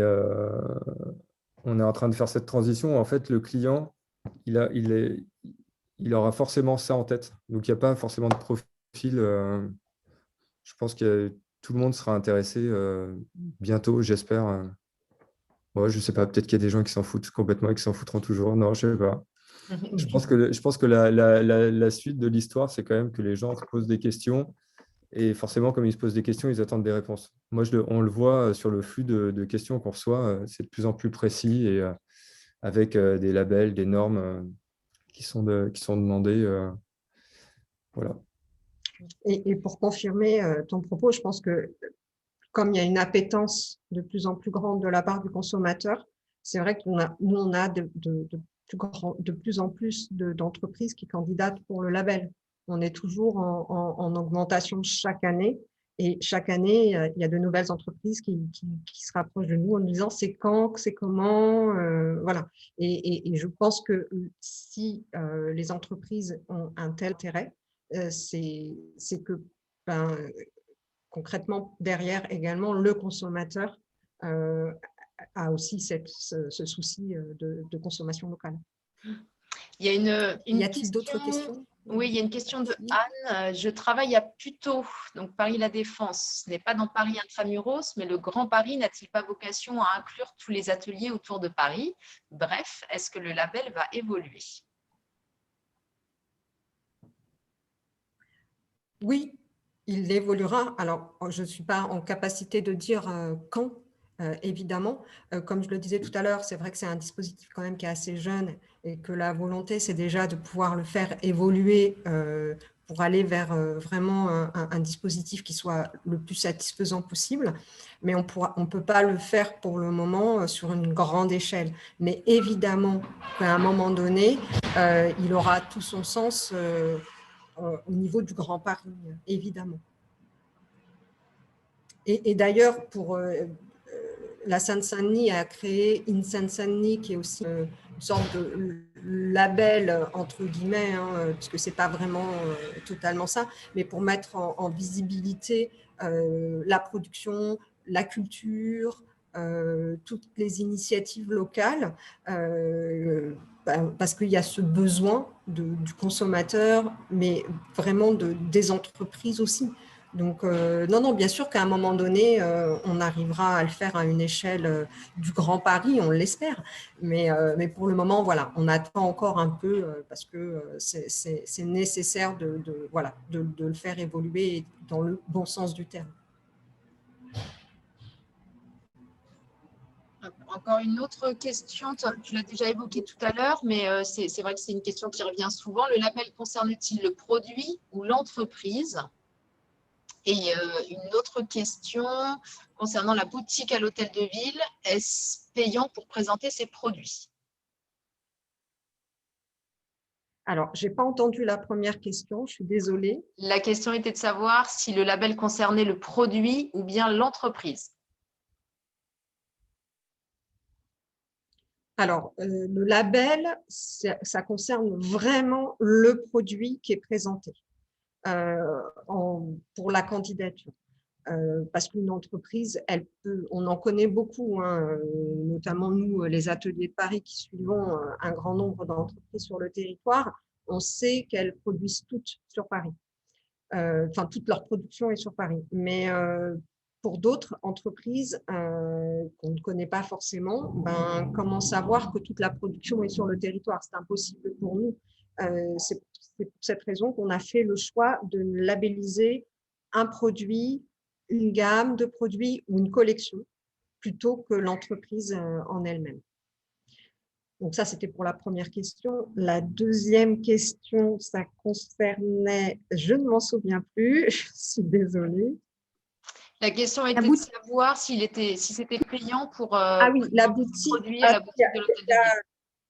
on est en train de faire cette transition. En fait, le client, il aura forcément ça en tête. Donc, il n'y a pas forcément de profil. Je pense que tout le monde sera intéressé bientôt, j'espère. Ouais, je ne sais pas, peut-être qu'il y a des gens qui s'en foutent complètement et qui s'en foutront toujours. Non, je ne sais pas. Je pense que la suite de l'histoire, c'est quand même que les gens se posent des questions. Et forcément, comme ils se posent des questions, ils attendent des réponses. Moi, on le voit sur le flux de questions qu'on reçoit, c'est de plus en plus précis et avec des labels, des normes qui sont demandées. Voilà. Et pour confirmer ton propos, je pense que comme il y a une appétence de plus en plus grande de la part du consommateur, c'est vrai qu'on a de plus en plus d'entreprises qui candidatent pour le label. On est toujours en augmentation chaque année. Et chaque année, il y a de nouvelles entreprises qui se rapprochent de nous en nous disant c'est quand, c'est comment, voilà. Et je pense que si les entreprises ont un tel intérêt, c'est que concrètement, derrière également, le consommateur a aussi ce souci de consommation locale. Il y a y a-t-il d'autres questions? Oui, il y a une question de Anne. Je travaille à Puteaux, donc Paris-La Défense. Ce n'est pas dans Paris intramuros, mais le Grand Paris n'a-t-il pas vocation à inclure tous les ateliers autour de Paris? Bref, est-ce que le label va évoluer? Oui, il évoluera. Alors, je ne suis pas en capacité de dire quand, évidemment. Comme je le disais tout à l'heure, c'est vrai que c'est un dispositif quand même qui est assez jeune et que la volonté, c'est déjà de pouvoir le faire évoluer pour aller vers vraiment un dispositif qui soit le plus satisfaisant possible. Mais on ne peut pas le faire pour le moment sur une grande échelle. Mais évidemment qu'à un moment donné, il aura tout son sens au niveau du Grand Paris, évidemment. Et d'ailleurs, pour la Seine-Saint-Denis a créé In Seine-Saint-Denis, qui est aussi une sorte de label, entre guillemets, hein, parce que ce n'est pas vraiment totalement ça, mais pour mettre en visibilité la production, la culture, toutes les initiatives locales, parce qu'il y a ce besoin du consommateur, mais vraiment des entreprises aussi. Donc, non, bien sûr qu'à un moment donné, on arrivera à le faire à une échelle du Grand Paris, on l'espère. Mais pour le moment, voilà, on attend encore un peu parce que c'est nécessaire de le faire évoluer dans le bon sens du terme. Encore une autre question, tu l'as déjà évoqué tout à l'heure, mais c'est vrai que c'est une question qui revient souvent. Le label concerne-t-il le produit ou l'entreprise? Et une autre question concernant la boutique à l'hôtel de ville, est-ce payant pour présenter ses produits? Alors, je n'ai pas entendu la première question, je suis désolée. La question était de savoir si le label concernait le produit ou bien l'entreprise. Alors, le label, ça concerne vraiment le produit qui est présenté pour la candidature. Parce qu'une entreprise, on en connaît beaucoup, hein, notamment nous, les ateliers de Paris qui suivons un grand nombre d'entreprises sur le territoire, on sait qu'elles produisent toutes sur Paris. Enfin, toute leur production est sur Paris. Mais pour d'autres entreprises qu'on ne connaît pas forcément, comment savoir que toute la production est sur le territoire? C'est impossible pour nous. C'est pour cette raison qu'on a fait le choix de labelliser un produit, une gamme de produits ou une collection plutôt que l'entreprise en elle-même. Donc ça, c'était pour la première question. La deuxième question, ça concernait, je ne m'en souviens plus, je suis désolée. La question était de savoir si c'était payant pour ah oui, la vendre boutique. produit à la boutique de l'hôtel de ville.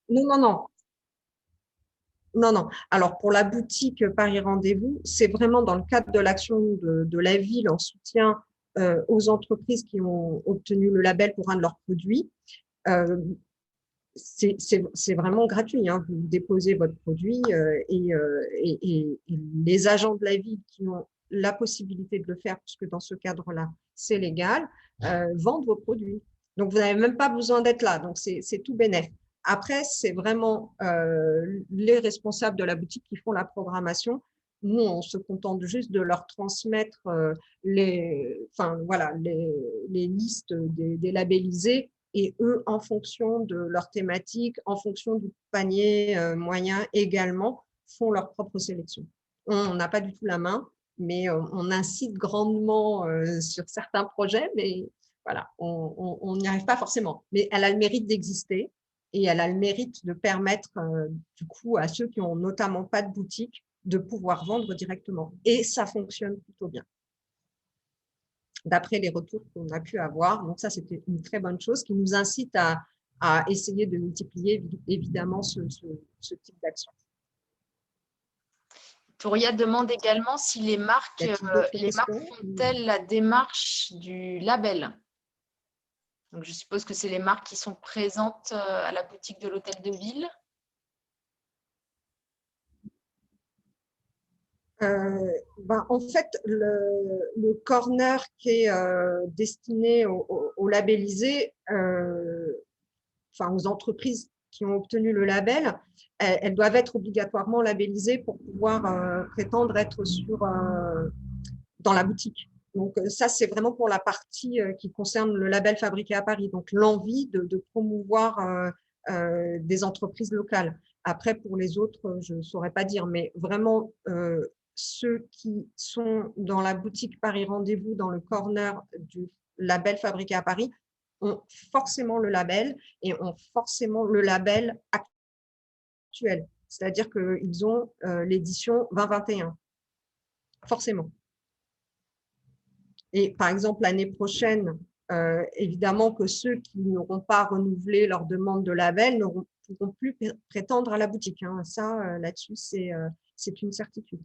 Non, non, non. Non, non. Alors, pour la boutique Paris Rendez-vous, c'est vraiment dans le cadre de l'action de la ville en soutien aux entreprises qui ont obtenu le label pour un de leurs produits. C'est vraiment gratuit, hein. Vous déposez votre produit et les agents de la ville qui ont la possibilité de le faire, puisque dans ce cadre-là, c'est légal, vendent vos produits. Donc, vous n'avez même pas besoin d'être là. Donc, c'est tout bénef. Après, c'est vraiment les responsables de la boutique qui font la programmation. Nous, on se contente juste de leur transmettre les listes des labellisés. Et eux, en fonction de leur thématique, en fonction du panier moyen également, font leur propre sélection. On n'a pas du tout la main, mais on incite grandement sur certains projets, mais voilà, on n'y arrive pas forcément. Mais elle a le mérite d'exister et elle a le mérite de permettre du coup à ceux qui n'ont notamment pas de boutique de pouvoir vendre directement. Et ça fonctionne plutôt bien, d'après les retours qu'on a pu avoir. Donc ça, c'était une très bonne chose qui nous incite à essayer de multiplier évidemment ce type d'action. Touria demande également si les marques font-elles la démarche du label. Donc, je suppose que c'est les marques qui sont présentes à la boutique de l'hôtel de ville. En fait, le corner qui est destiné aux labellisés, aux entreprises qui ont obtenu le label, elles doivent être obligatoirement labellisées pour pouvoir prétendre être dans la boutique. Donc ça, c'est vraiment pour la partie qui concerne le label fabriqué à Paris. Donc l'envie de promouvoir des entreprises locales. Après, pour les autres, je ne saurais pas dire, mais vraiment, ceux qui sont dans la boutique Paris Rendez-vous, dans le corner du label fabriqué à Paris, ont forcément le label et ont forcément le label actuel. C'est-à-dire qu'ils ont l'édition 2021. Forcément. Et par exemple, l'année prochaine, évidemment que ceux qui n'auront pas renouvelé leur demande de label ne pourront plus prétendre à la boutique. Hein. Ça, là-dessus, c'est une certitude.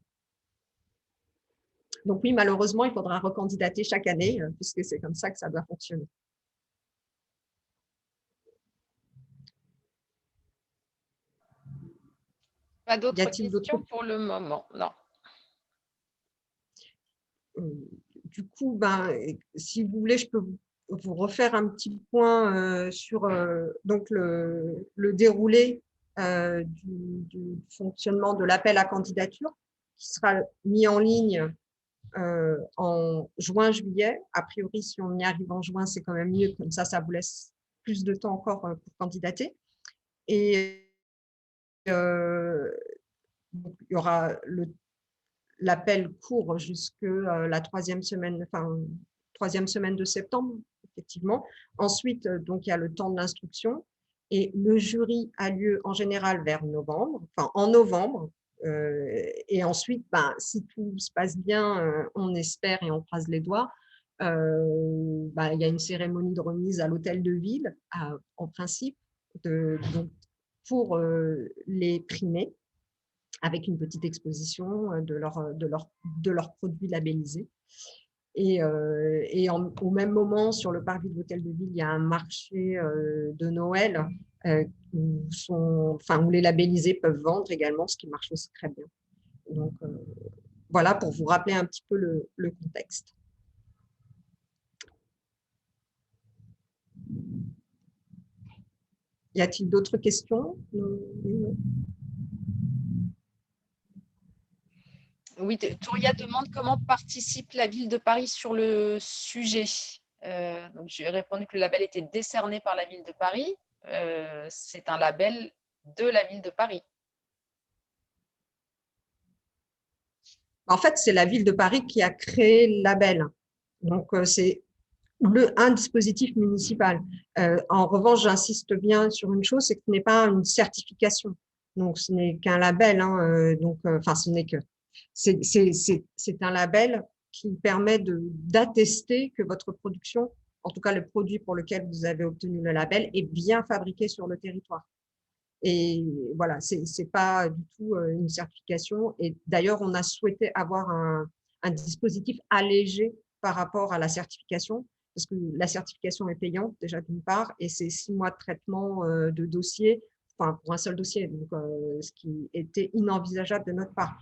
Donc oui, malheureusement, il faudra recandidater chaque année, puisque c'est comme ça que ça doit fonctionner. Pas d'autres questions pour le moment, non. Du coup, si vous voulez, je peux vous refaire un petit point sur donc le déroulé du fonctionnement de l'appel à candidature qui sera mis en ligne en juin-juillet. A priori, si on y arrive en juin, c'est quand même mieux. Comme ça vous laisse plus de temps encore pour candidater. Et donc, il y aura l'appel court jusque la troisième semaine de septembre, effectivement. Ensuite, donc, il y a le temps de l'instruction et le jury a lieu en général en novembre. Et ensuite, si tout se passe bien, on espère et on croise les doigts, il y a une cérémonie de remise à l'hôtel de ville, en principe, pour les primés, avec une petite exposition de leurs produits labellisés. Et au même moment, sur le parvis de l'hôtel de ville, il y a un marché de Noël où les labellisés peuvent vendre également, ce qui marche aussi très bien. Donc, voilà pour vous rappeler un petit peu le contexte. Y a-t-il d'autres questions? Oui, Touria demande comment participe la ville de Paris sur le sujet. Donc, j'ai répondu que le label était décerné par la ville de Paris. C'est un label de la ville de Paris. En fait, c'est la ville de Paris qui a créé le label. Donc, c'est un dispositif municipal. En revanche, j'insiste bien sur une chose, c'est que ce n'est pas une certification. Donc, ce n'est qu'un label. Enfin, ce n'est que c'est un label qui permet d'attester que votre production, en tout cas le produit pour lequel vous avez obtenu le label, est bien fabriqué sur le territoire. Et voilà, c'est pas du tout une certification. Et d'ailleurs, on a souhaité avoir un dispositif allégé par rapport à la certification, parce que la certification est payante déjà d'une part, et c'est 6 mois de traitement de dossier, enfin pour un seul dossier, donc ce qui était inenvisageable de notre part.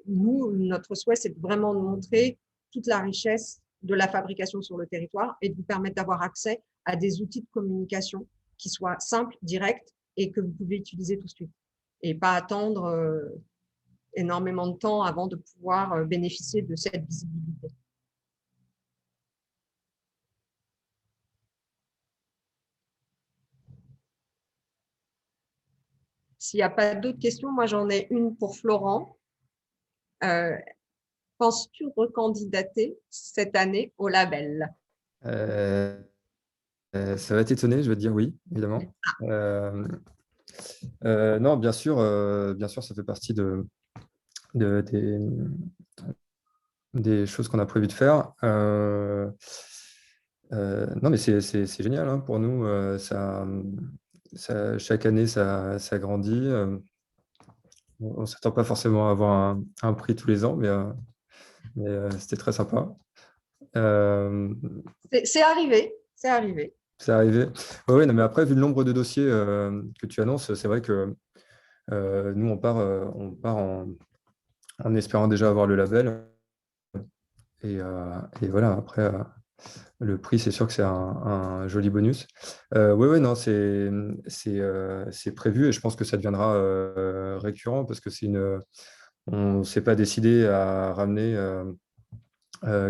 Nous, notre souhait, c'est vraiment de montrer toute la richesse de la fabrication sur le territoire et de vous permettre d'avoir accès à des outils de communication qui soient simples, directs et que vous pouvez utiliser tout de suite. Et pas attendre énormément de temps avant de pouvoir bénéficier de cette visibilité. S'il n'y a pas d'autres questions, moi j'en ai une pour Florent. Penses-tu recandidater cette année au label? Ça va t'étonner, je vais te dire oui, évidemment. Non, bien sûr, ça fait partie des choses qu'on a prévu de faire. Non, mais c'est génial hein, pour nous. Chaque année, ça grandit. On ne s'attend pas forcément à avoir un prix tous les ans, mais c'était très sympa. C'est arrivé, c'est arrivé. C'est arrivé. Oui, non, mais après, vu le nombre de dossiers que tu annonces, c'est vrai que nous, on part en espérant déjà avoir le label. Et voilà, après, le prix, c'est sûr que c'est un joli bonus. Oui, non, c'est prévu et je pense que ça deviendra récurrent parce que on ne s'est pas décidé à ramener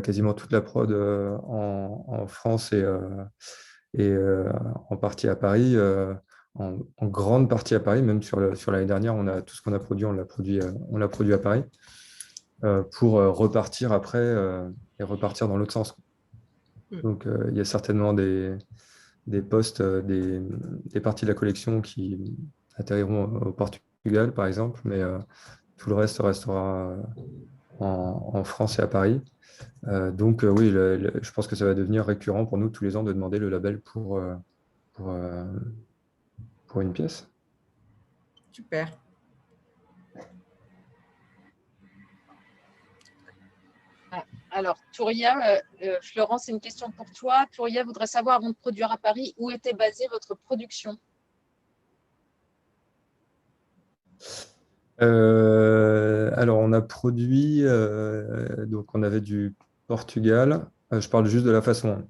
quasiment toute la prod en France et en partie à Paris, en grande partie à Paris, même sur l'année dernière, tout ce qu'on a produit, on l'a produit à Paris pour repartir après et repartir dans l'autre sens. Donc, il y a certainement des postes, des parties de la collection qui atterriront au Portugal, par exemple, mais tout le reste restera en France et à Paris. Donc, oui, je pense que ça va devenir récurrent pour nous tous les ans de demander le label pour une pièce. Super. Alors, Touria, Florence, c'est une question pour toi. Touria voudrait savoir, avant de produire à Paris, où était basée votre production? Alors, on a produit, donc on avait du Portugal. Je parle juste de la façon.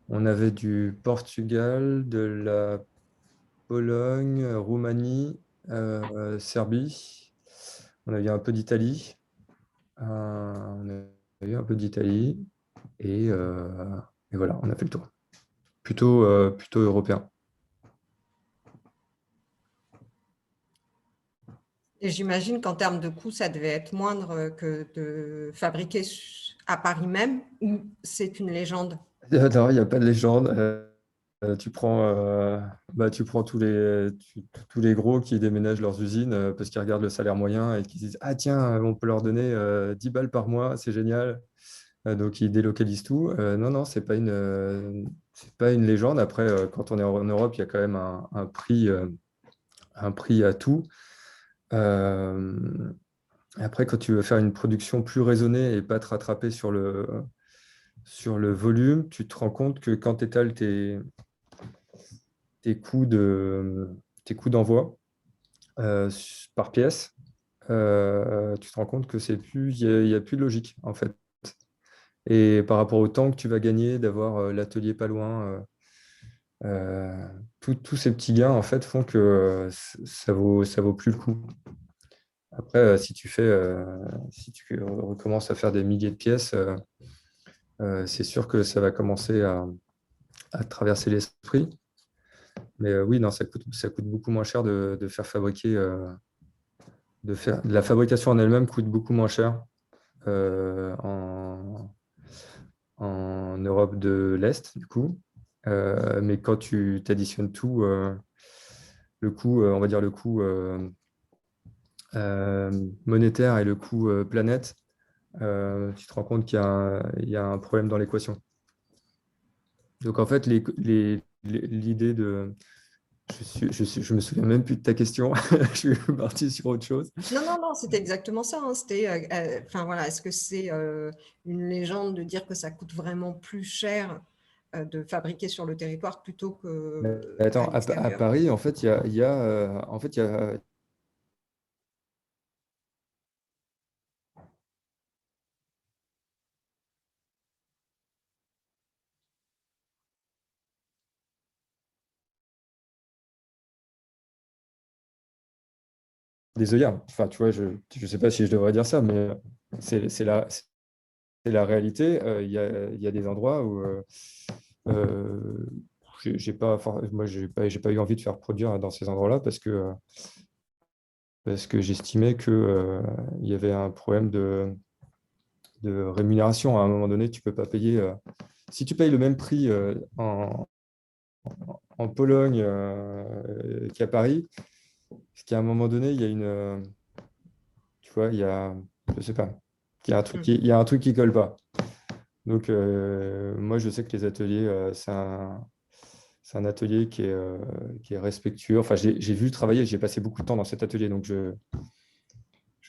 On avait du Portugal, de la Pologne, Roumanie, Serbie. On avait un peu d'Italie. On a eu un peu d'Italie. Et voilà, on a fait le tour. Plutôt européen. Et j'imagine qu'en termes de coût, ça devait être moindre que de fabriquer à Paris même, ou c'est une légende? Non, il n'y a pas de légende. Tu prends tous les gros qui déménagent leurs usines parce qu'ils regardent le salaire moyen et qui disent ah tiens, on peut leur donner 10 balles par mois, c'est génial. Donc ils délocalisent tout. Non, c'est pas une légende. Après, quand on est en Europe, il y a quand même un prix à tout. Après, quand tu veux faire une production plus raisonnée et pas te rattraper sur le volume, tu te rends compte que quand tu étales tes coûts d'envoi par pièce, tu te rends compte que il n'y a plus de logique en fait. Et par rapport au temps que tu vas gagner d'avoir l'atelier pas loin, tous ces petits gains en fait font que ça vaut plus le coup. Après, si tu recommences à faire des milliers de pièces, c'est sûr que ça va commencer à traverser l'esprit. Mais oui, non, ça coûte beaucoup moins cher de faire fabriquer. La fabrication en elle-même coûte beaucoup moins cher en Europe de l'Est, du coup. Mais quand tu t'additionnes tout, le coût, on va dire le coût monétaire et le coût planète, tu te rends compte il y a un problème dans l'équation. Donc, en fait, l'idée de... Je me souviens même plus de ta question. Je suis parti sur autre chose. Non, c'était exactement ça. Hein. C'était, enfin voilà, est-ce que c'est une légende de dire que ça coûte vraiment plus cher de fabriquer sur le territoire plutôt Mais qu'à attends, à l'extérieur? Paris, en fait, en fait, il y a des œillères. Enfin, tu vois, je ne sais pas si je devrais dire ça, mais c'est la réalité. Il y a des endroits où euh, moi, j'ai pas eu envie de faire produire dans ces endroits-là parce que j'estimais que, il y avait un problème de rémunération. À un moment donné, tu peux pas payer. Si tu payes le même prix en Pologne qu'à Paris, parce qu'à un moment donné, il y a tu vois, je sais pas, il y a un truc qui colle pas. Donc, moi, je sais que les ateliers, c'est un atelier qui est respectueux. Enfin, j'ai vu travailler, j'ai passé beaucoup de temps dans cet atelier, donc je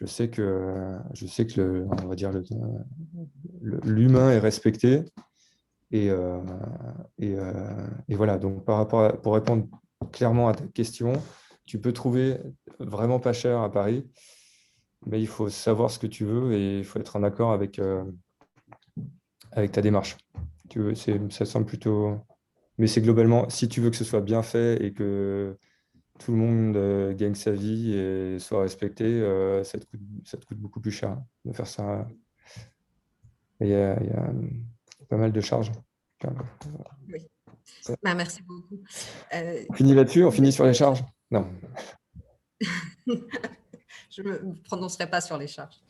sais que on va dire l'humain est respecté. Et, et voilà, donc pour répondre clairement à ta question, tu peux trouver vraiment pas cher à Paris, mais il faut savoir ce que tu veux et il faut être en accord avec ta démarche. Ça semble plutôt... Mais c'est globalement, si tu veux que ce soit bien fait et que tout le monde gagne sa vie et soit respecté, ça te coûte beaucoup plus cher de faire ça. Il y a pas mal de charges. Oui. Ben, merci beaucoup. On finit là-dessus, on finit sur les charges? Non. Je ne me prononcerai pas sur les charges.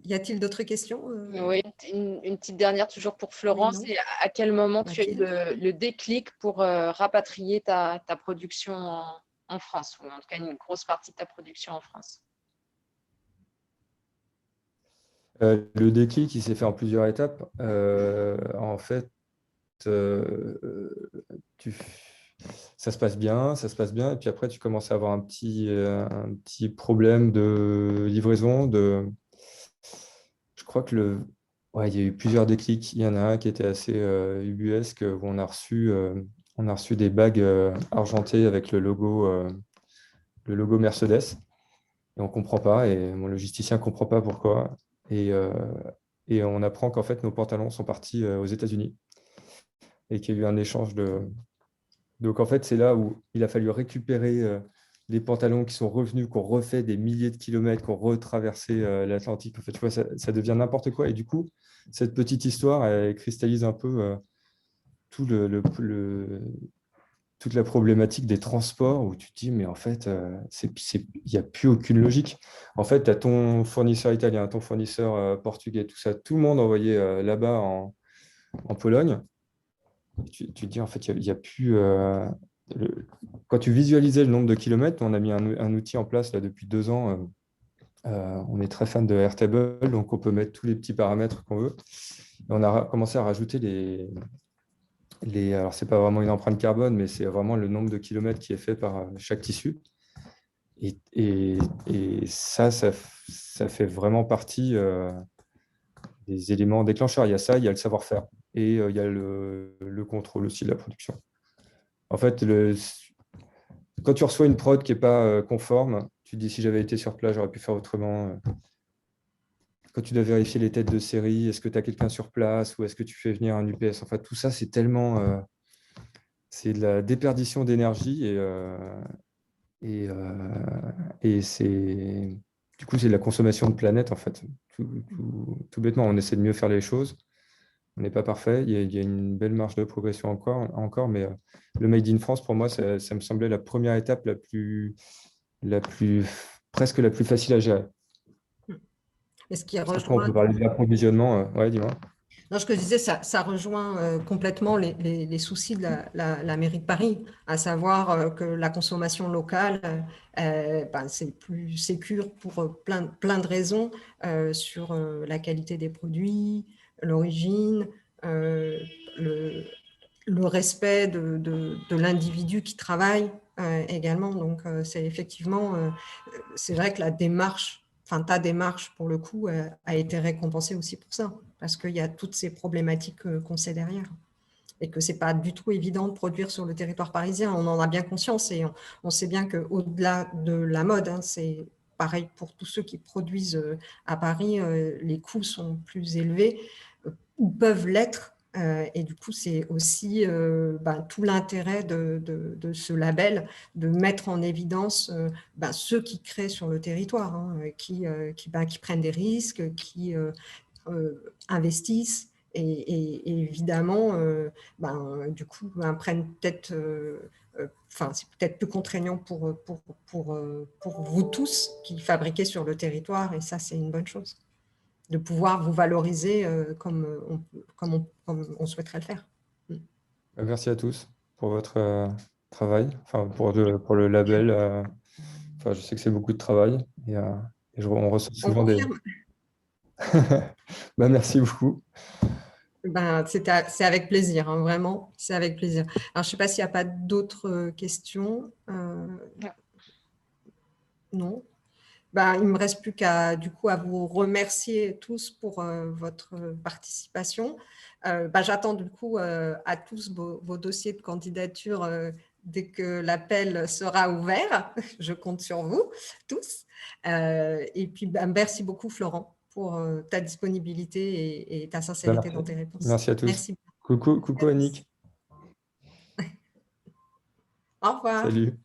Y a-t-il d'autres questions Oui, une petite dernière toujours pour Florence. Oui, Et à quel moment tu as eu Mathilde? le déclic pour rapatrier ta production en France, ou en tout cas une grosse partie de ta production en France? Le déclic, il s'est fait en plusieurs étapes. En fait, euh, tu, ça se passe bien, et puis après, tu commences à avoir un petit problème de livraison. Je crois que ouais, il y a eu plusieurs déclics. Il y en a un qui était assez ubuesque, où on a reçu des bagues argentées avec le logo Mercedes. Et on ne comprend pas, et mon logisticien ne comprend pas pourquoi. Et, euh, et on apprend qu'en fait, nos pantalons sont partis aux États-Unis et qu'il y a eu un échange de... Donc en fait, c'est là où il a fallu récupérer les pantalons qui sont revenus, qu'on refait des milliers de kilomètres, qu'on retraversé l'Atlantique. En fait, tu vois, ça devient n'importe quoi. Et du coup, cette petite histoire, elle cristallise un peu tout toute la problématique des transports où tu te dis, mais en fait, il n'y a plus aucune logique. En fait, tu as ton fournisseur italien, ton fournisseur portugais, tout ça, tout le monde envoyé là-bas en Pologne. Tu te dis, en fait, il y a plus. Quand tu visualisais le nombre de kilomètres, on a mis un outil en place là, depuis 2 ans. On est très fan de Airtable, donc on peut mettre tous les petits paramètres qu'on veut. Et on a commencé à rajouter alors, ce n'est pas vraiment une empreinte carbone, mais c'est vraiment le nombre de kilomètres qui est fait par chaque tissu. Et ça fait vraiment partie des éléments déclencheurs. Il y a ça, il y a le savoir-faire et il y a le contrôle aussi de la production. En fait, quand tu reçois une prod qui n'est pas conforme, tu te dis si j'avais été sur place, j'aurais pu faire autrement. Quand tu dois vérifier les têtes de série, est-ce que tu as quelqu'un sur place ou est-ce que tu fais venir un UPS? Enfin, tout ça, c'est tellement... c'est de la déperdition d'énergie et, du coup, c'est de la consommation de planète, en fait. Tout bêtement, on essaie de mieux faire les choses. On n'est pas parfait. Il y a une belle marge de progression encore, mais le Made in France, pour moi, ça me semblait la première étape presque la plus facile à gérer. Et ce qui Après, on rejoint, peut parler de l'approvisionnement. Ouais, dis-moi. non, ce que je disais, ça rejoint complètement les soucis de la mairie de Paris, à savoir que la consommation locale, ben, c'est plus sécure pour plein de raisons sur la qualité des produits, l'origine, euh, le, le respect de l'individu qui travaille également. Donc, c'est effectivement, c'est vrai que la démarche, enfin ta démarche pour le coup, a été récompensée aussi pour ça, parce qu'il y a toutes ces problématiques qu'on sait derrière et que c'est pas du tout évident de produire sur le territoire parisien. On en a bien conscience et on sait bien qu'au-delà de la mode, hein, c'est pareil pour tous ceux qui produisent à Paris, les coûts sont plus élevés ou peuvent l'être. Et du coup, c'est aussi ben, tout l'intérêt de ce label, de mettre en évidence ben, ceux qui créent sur le territoire, hein, ben, qui prennent des risques, qui investissent et évidemment, ben, du coup, ben, prennent peut-être, enfin, c'est peut-être plus contraignant pour vous tous qui fabriquez sur le territoire, et ça, c'est une bonne chose, de pouvoir vous valoriser comme on souhaiterait le faire. Merci à tous pour votre travail, enfin, pour le label. Enfin, je sais que c'est beaucoup de travail et on reçoit On souvent des. confirme. Bah, merci beaucoup. Ben, c'est avec plaisir, hein, vraiment, c'est avec plaisir. Alors, je ne sais pas s'il n'y a pas d'autres questions. Non. Ben, il ne me reste plus qu'à du coup à vous remercier tous pour votre participation. Ben, j'attends du coup à tous vos dossiers de candidature dès que l'appel sera ouvert. Je compte sur vous tous. Et puis, ben, merci beaucoup Florent pour ta disponibilité et ta Bah, sincérité dans tes réponses. merci à tous. Merci. Coucou Annick. Au revoir. Salut.